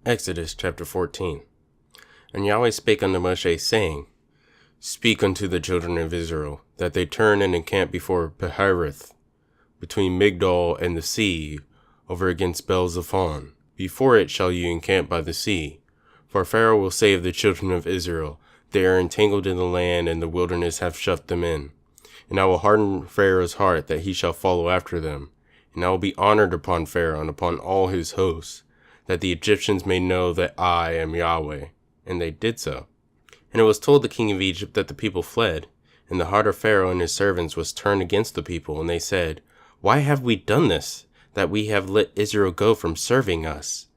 Exodus chapter 14. And Yahweh spake unto Moshe, saying, Speak unto the children of Israel, that they turn and encamp before Pihireth, between Migdol and the sea, over against Baal-zephon. Before it shall ye encamp by the sea. For Pharaoh will say of the children of Israel, They are entangled in the land, and the wilderness hath shut them in. And I will harden Pharaoh's heart, that he shall follow after them. And I will be honored upon Pharaoh and upon all his hosts, that the Egyptians may know that I am Yahweh. And they did so. And it was told the king of Egypt that the people fled, and the heart of Pharaoh and his servants was turned against the people, and they said, Why have we done this, that we have let Israel go from serving us?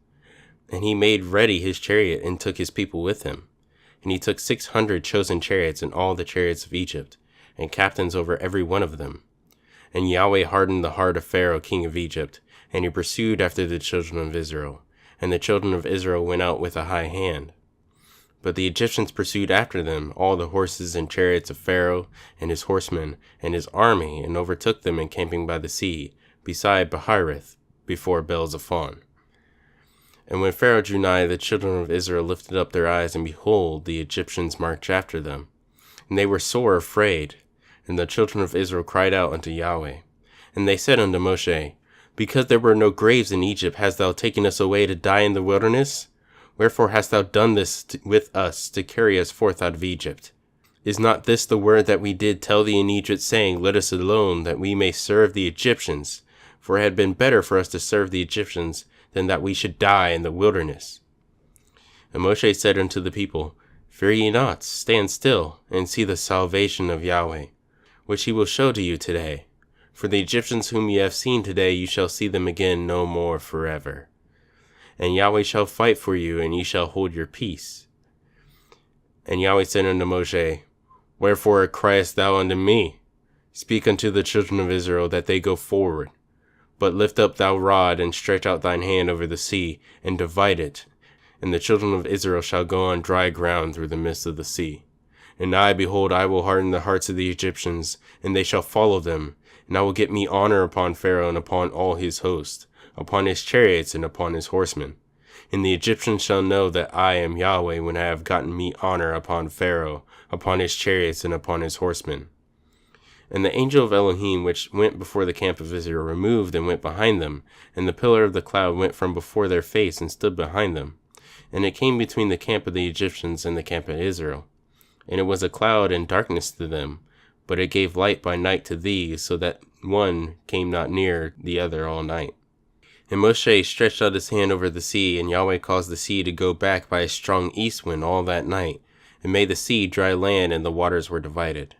And he made ready his chariot, and took his people with him. And he took 600 chosen chariots, and all the chariots of Egypt, and captains over every one of them. And Yahweh hardened the heart of Pharaoh king of Egypt, and he pursued after the children of Israel. And the children of Israel went out with a high hand. But the Egyptians pursued after them, all the horses and chariots of Pharaoh, and his horsemen, and his army, and overtook them encamping by the sea, beside Pihireth, before Baal-zephon. And when Pharaoh drew nigh, the children of Israel lifted up their eyes, and behold, the Egyptians marched after them. And they were sore afraid. And the children of Israel cried out unto Yahweh. And they said unto Moshe, Because there were no graves in Egypt, hast thou taken us away to die in the wilderness? Wherefore hast thou done this with us, to carry us forth out of Egypt? Is not this the word that we did tell thee in Egypt, saying, Let us alone, that we may serve the Egyptians? For it had been better for us to serve the Egyptians, than that we should die in the wilderness. And Moshe said unto the people, Fear ye not, stand still, and see the salvation of Yahweh, which he will show to you today. For the Egyptians whom ye have seen today, you shall see them again no more forever. And Yahweh shall fight for you, and ye shall hold your peace. And Yahweh said unto Moshe, Wherefore criest thou unto me? Speak unto the children of Israel, that they go forward. But lift up thy rod, and stretch out thine hand over the sea, and divide it. And the children of Israel shall go on dry ground through the midst of the sea. And I, behold, I will harden the hearts of the Egyptians, and they shall follow them. And I will get me honor upon Pharaoh and upon all his host, upon his chariots and upon his horsemen. And the Egyptians shall know that I am Yahweh, when I have gotten me honor upon Pharaoh, upon his chariots and upon his horsemen. And the angel of Elohim, which went before the camp of Israel, removed and went behind them. And the pillar of the cloud went from before their face and stood behind them. And it came between the camp of the Egyptians and the camp of Israel. And it was a cloud and darkness to them, but it gave light by night to these, so that one came not near the other all night. And Moshe stretched out his hand over the sea, and Yahweh caused the sea to go back by a strong east wind all that night, and made the sea dry land, and the waters were divided.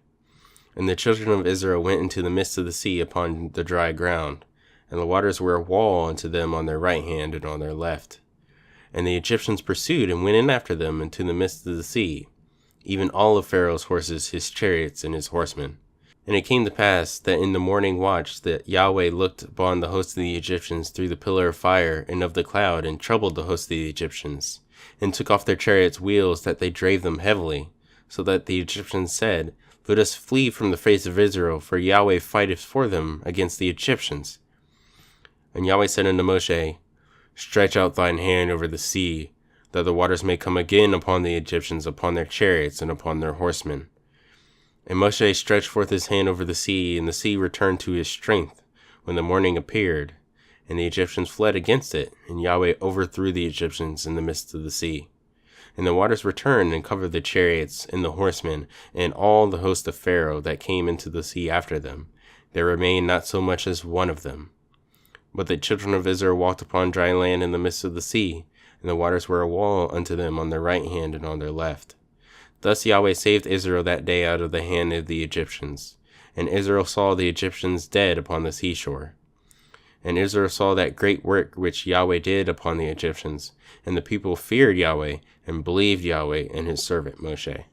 And the children of Israel went into the midst of the sea upon the dry ground, and the waters were a wall unto them on their right hand and on their left. And the Egyptians pursued and went in after them into the midst of the sea, even all of Pharaoh's horses, his chariots, and his horsemen. And it came to pass that in the morning watch that Yahweh looked upon the host of the Egyptians through the pillar of fire and of the cloud, and troubled the host of the Egyptians, and took off their chariots' wheels, that they drave them heavily, so that the Egyptians said, Let us flee from the face of Israel, for Yahweh fighteth for them against the Egyptians. And Yahweh said unto Moshe, Stretch out thine hand over the sea, that the waters may come again upon the Egyptians, upon their chariots, and upon their horsemen. And Moshe stretched forth his hand over the sea, and the sea returned to his strength, when the morning appeared. And the Egyptians fled against it, and Yahweh overthrew the Egyptians in the midst of the sea. And the waters returned, and covered the chariots, and the horsemen, and all the host of Pharaoh that came into the sea after them. There remained not so much as one of them. But the children of Israel walked upon dry land in the midst of the sea, and the waters were a wall unto them on their right hand and on their left. Thus Yahweh saved Israel that day out of the hand of the Egyptians. And Israel saw the Egyptians dead upon the seashore. And Israel saw that great work which Yahweh did upon the Egyptians. And the people feared Yahweh, and believed Yahweh and his servant Moshe.